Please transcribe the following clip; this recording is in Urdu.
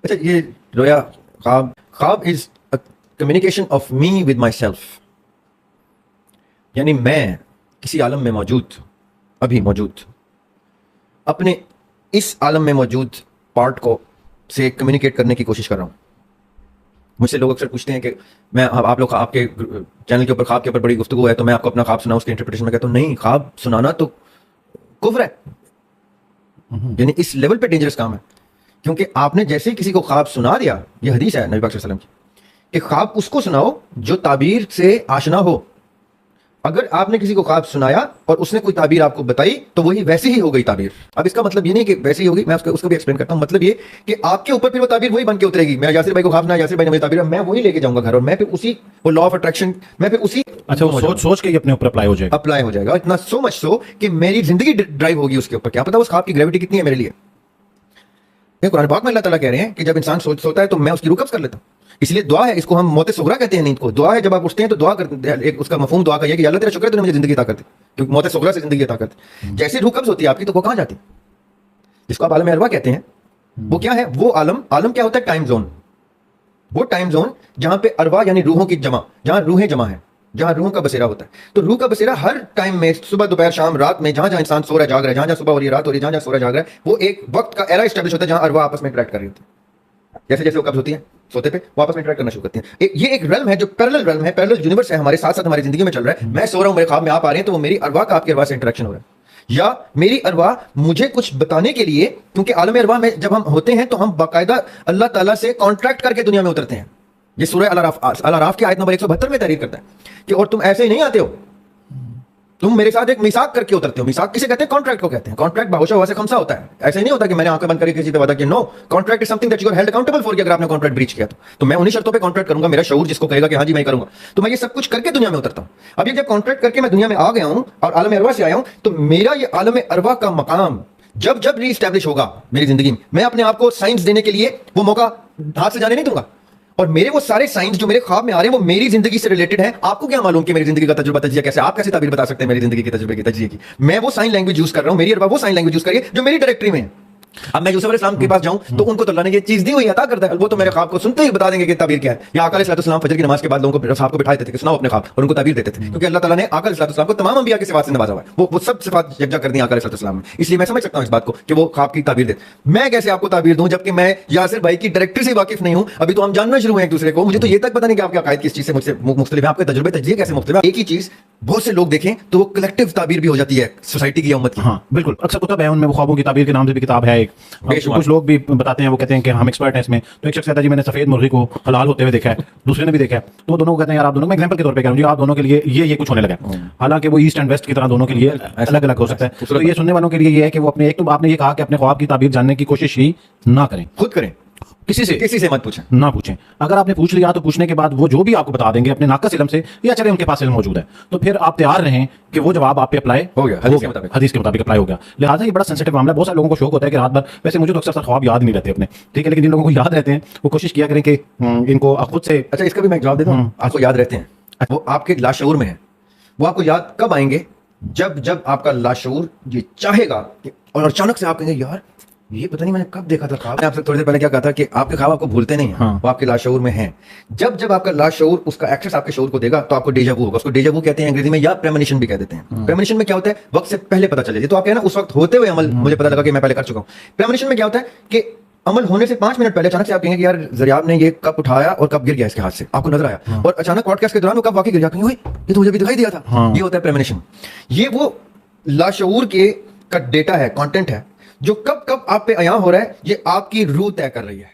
اچھا یہ رویا خواب is communication of me with my self, یعنی میں کسی عالم میں موجود، ابھی موجود، اپنے اس عالم میں موجود پارٹ کو سے کمیونیکیٹ کرنے کی کوشش کر رہا ہوں. مجھ سے لوگ اکثر پوچھتے ہیں کہ میں آپ لوگ آپ کے چینل کے اوپر خواب کے اوپر بڑی گفتگو ہے تو میں آپ کو اپنا خواب سناؤں، اس کے انٹرپریٹیشن میں کہتا ہوں نہیں، خواب سنانا تو کفر ہے، یعنی اس لیول پہ ڈینجرس کام ہے. کیونکہ آپ نے جیسے کسی کو خواب سنا دیا، یہ حدیث ہے نبی پاک صلی اللہ علیہ وسلم کی کہ خواب اس کو سناؤ جو تعبیر سے آشنا ہو. اگر آپ نے کسی کو خواب سنایا اور اس نے کوئی تعبیر آپ کو بتائی تو وہی ویسی ہی ہو گئی تعبیر. اب اس کا مطلب یہ نہیں کہ ویسی ہوگی، میں اس کو بھی ایکسپلین کرتا ہوں. مطلب یہ کہ آپ کے اوپر پھر وہ تعبیر وہی بن کے اترے گی. میں یاسر بھائی کو خواب سنا، یاسر بھائی نے مجھے تعبیر، میں وہی لے کے جاؤں گا گھر، اور میں پھر اسی وہ لا آف اٹریکشن میں پھر اسی اچھا وہ سوچ کے اپنے اوپر اپلائی ہو جائے گا. اتنا سو مچ سو کہ میری زندگی ڈرائیو ہوگی اس کے اوپر. کیا پتا اس خواب کی گریوٹی کتنی ہے میرے لیے. قرآن پاک میں اللہ تعالیٰ کہہ رہے ہیں کہ جب انسان سوتا ہے تو میں اس کی روح قبض کر لیتا ہوں. اس لیے دعا ہے، اس کو ہم موت صغرا کہتے ہیں. نیند کو دعا ہے. جب آپ اٹھتے ہیں تو دعا کرتے ہیں. ایک اس کا مفہوم دعا کا یہ کہ اللہ تیرا شکر ہے تو نے مجھے زندگی عطا کر دی، کیونکہ موت صغرا سے زندگی عطا کرتی. جیسے روح قبض ہوتی ہے آپ کی تو وہ کہاں جاتی، جس کو آپ عالم ارواح کہتے ہیں، وہ کیا ہے؟ وہ عالم کیا ہوتا ہے؟ Time zone. وہ ٹائم زون جہاں پہ ارواح یعنی روحوں کی جمع، جہاں روحیں جمع ہیں، جہاں روحوں کا بسیرا ہوتا ہے. تو روح کا بسیرا ہر ٹائم میں، صبح دوپہر شام رات میں، جہاں جہاں انسان سو رہا ہے جاگ رہا ہے، جہاں جہاں صبح ہو رہی ہے رات ہو رہی ہے، جہاں جہاں سو رہا ہے جاگ رہا ہے، وہ ایک وقت کا ایرا اسٹیبلش ہوتا ہے جہاں ارواح آپس میں انٹریکٹ کر رہی ہوتی ہے. جیسے جیسے وہ قبض ہوتی ہیں سوتے پہ واپس میں انٹریکٹ کرنا شروع کرتی ہیں. یہ ایک ریلم ہے جو پیرلل ریلم ہے، پیرلل یونیورس ہے، ہمارے ساتھ ساتھ ہماری زندگی میں چل رہا ہے. میں سو رہا ہوں، میرے خواب میں آپ آ رہے ہیں تو وہ میری ارواح کا آپ کے ارواح سے انٹریکشن ہو رہا ہے، یا میری ارواح مجھے کچھ بتانے کے لیے، کیونکہ عالم ارواح میں جب ہم ہوتے ہیں تو ہم باقاعدہ اللہ تعالیٰ سے کانٹریکٹ کر کے دنیا میں اترتے ہیں. یہ سورہ الاعراف کی آیت نمبر 172 میں تحریر کرتا ہے کہ اور تم ایسے ہی نہیں آتے ہو، تم میرے ساتھ ایک میثاق کر کے اترتے ہو. میثاق کسے کہتے ہیں؟ کانٹریکٹ کو کہتے ہیں. کانٹریکٹ باہوشہ ہوا سے خمسہ ہوتا ہے. ایسے نہیں ہوتا کہ میں نے آنکھیں بند کر کے کسی پہ وعدہ کیا. No, contract is something that you are held accountable for. کہ اگر آپ نے کانٹریکٹ بریچ کیا تو میں انہی شرطوں پہ کانٹریکٹ کروں گا. میرا شعور جس کو کہے گا کہ ہاں جی میں کروں گا، تو میں یہ سب کچھ کر کے دنیا میں اترتا ہوں. اب یہ جب کانٹریکٹ کر کے میں دنیا میں آ گیا ہوں اور عالم ارواح سے آیا ہوں، تو میرا یہ عالم ارواح کا مقام جب ری اسٹیبلش ہوگا میری زندگی میں اپنے آپ کو سائنس دینے کے لیے وہ موقع ہاتھ سے جانے نہیں دوں گا. اور میرے وہ سارے سائنس جو میرے خواب میں آ رہے ہیں وہ میری زندگی سے ریلیٹڈ ہیں. آپ کو کیا معلوم کہ میری زندگی کا تجربہ تجزیہ کیسے؟ آپ کیسے تعبیر بتا سکتے ہیں میری زندگی کے تجربے کی تجزیے کی؟ میں وہ سائن لینگویج یوز کر رہا ہوں، میری ارواح وہ سائن لینگویج یوز کر رہی ہے جو میری ڈائریکٹری میں ہے. اب میں یوسف علیہ السلام کے پاس جاؤں تو ان کو تو اللہ نے یہ چیز دی ہوئی عطا کرتا ہے، وہ تو میرے خواب کو سنتے ہی بتا دیں گے کہ تعبیر کیا ہے. یا آقا علیہ السلام فجر کی نماز کے بعد لوگوں کو صاحب کو بٹھاتے تھے کہ سناؤ اپنے خواب، اور ان کو تعبیر دیتے تھے، کیونکہ اللہ تعالیٰ نے آقا علیہ السلام کو تمام انبیاء کی صفات سے نوازا ہوا ہے. وہ سب صفات یکجا کر دی آقا علیہ السلام میں. اس لیے میں سمجھ سکتا ہوں اس بات کو کہ وہ خواب کی تعبیر دے. میں کیسے آپ کو تعبیر دوں جبکہ میں یاسر بھائی کی ڈائریکٹری سے واقف نہیں ہوں؟ ابھی تو ہم جاننا شروع ہیں ایک دوسرے کو. مجھے تو یہ تک پتہ نہیں کہ آپ کے عقائد کس چیز سے مجھ سے مختلف ہیں، آپ کے تجربے تجزیے کیسے مختلف ہیں. ایک ہی چیز بہت سے لوگ دیکھیں تو وہ کلیکٹیو تعبیر بھی ہو جاتی ہے سوسائٹی کی یا امت کی. ہاں بالکل، اکثر کتب ہے ان میں، وہ خوابوں کی تعبیر کے نام سے بھی کتاب ہے ایک. کچھ لوگ بھی بتاتے ہیں، وہ کہتے ہیں کہ ہم ایکسپرٹ ہیں اس میں. تو ایک شخص کہتا ہے جی میں نے سفید مرغی کو حلال ہوتے ہوئے دیکھا ہے، دوسرے نے بھی دیکھا ہے. تو وہ دونوں کو کہتے ہیں یار آپ دونوں، میں ایگزامپل کے طور پہ کہہ رہا ہوں جی آپ دونوں کے لیے یہ کچھ ہونے لگا ہے. حالانکہ وہ ایسٹ اینڈ ویسٹ کی طرح دونوں کے لیے الگ الگ ہو سکتا ہے. تو یہ سننے والوں کے لیے یہ ہے کہ وہ اپنے، ایک تو آپ نے یہ کہا کہ اپنے خواب کی تعبیر جاننے کی کوشش ہی نہ کریں، خود کریں، کسی سے مت پوچھیں، نہ پوچھیں. اگر آپ نے پوچھ لیا تو پوچھنے کے بعد وہ جو بھی آپ کو بتا دیں گے اپنے ناقص علم سے، یا چلے ان کے پاس علم موجود ہے، تو پھر آپ تیار رہیں کہ وہ جواب آپ پہ اپلائی ہو گیا، حدیث کے مطابق اپلائی ہو گیا. لہٰذا یہ بڑا سینسٹیو معاملہ ہے. بہت سارے لوگوں کو شوق ہوتا ہے کہ رات بھر، ویسے مجھے تو اکثر خواب یاد نہیں رہتے اپنے، ٹھیک ہے، لیکن جن لوگوں کو یاد رہتے ہیں وہ کوشش کیا کریں کہ ان کو خود سے. اچھا اس کا بھی میں جواب دیتا ہوں. آپ کو یاد رہتے ہیں، وہ آپ کے لاشعور میں ہے. وہ آپ کو یاد کب آئیں گے؟ جب آپ کا لاشعور یہ چاہے گا اور اچانک سے آپ کہیں گے یار یہ پتہ نہیں میں نے کب دیکھا تھا خواب. میں آپ سے تھوڑی دیر پہلے کیا کہا تھا کہ آپ کے خواب آپ کو بھولتے نہیں ہیں، وہ آپ کے لاشعور میں ہیں. جب آپ کا لاشعور اس کا ایکسس آپ کے شعور کو دے گا تو آپ کو ڈیجا وو ہوگا. اس کو ڈیجا وو کہتے ہیں انگریزی میں، یا پریمونیشن بھی کہہ دیتے ہیں. پریمونیشن میں کیا ہوتا ہے؟ وقت سے پہلے پتہ چل جائے. تو آپ کہنا اس وقت ہوتے ہوئے عمل مجھے پتہ لگا کہ میں پہلے کر چکا ہوں. پریمونیشن میں کیا ہوتا ہے کہ عمل ہونے سے 5 منٹ پہلے اچانک سے آپ کہیں گے کہ یار زریاب نے یہ کب اٹھایا اور کب گر گیا اس کے ہاتھ سے، آپ کو نظر آیا، اور اچانک پوڈ کاسٹ کے دوران وہ کب واقعی گر گیا، کہیں یہ تو مجھے بھی دکھائی دیا تھا. یہ ہوتا ہے پریمونیشن. یہ وہ لاشعور کے کا ڈیٹا ہے، کانٹینٹ ہے جو کب آپ پہ عیاں ہو رہا ہے، یہ آپ کی روح طے کر رہی ہے.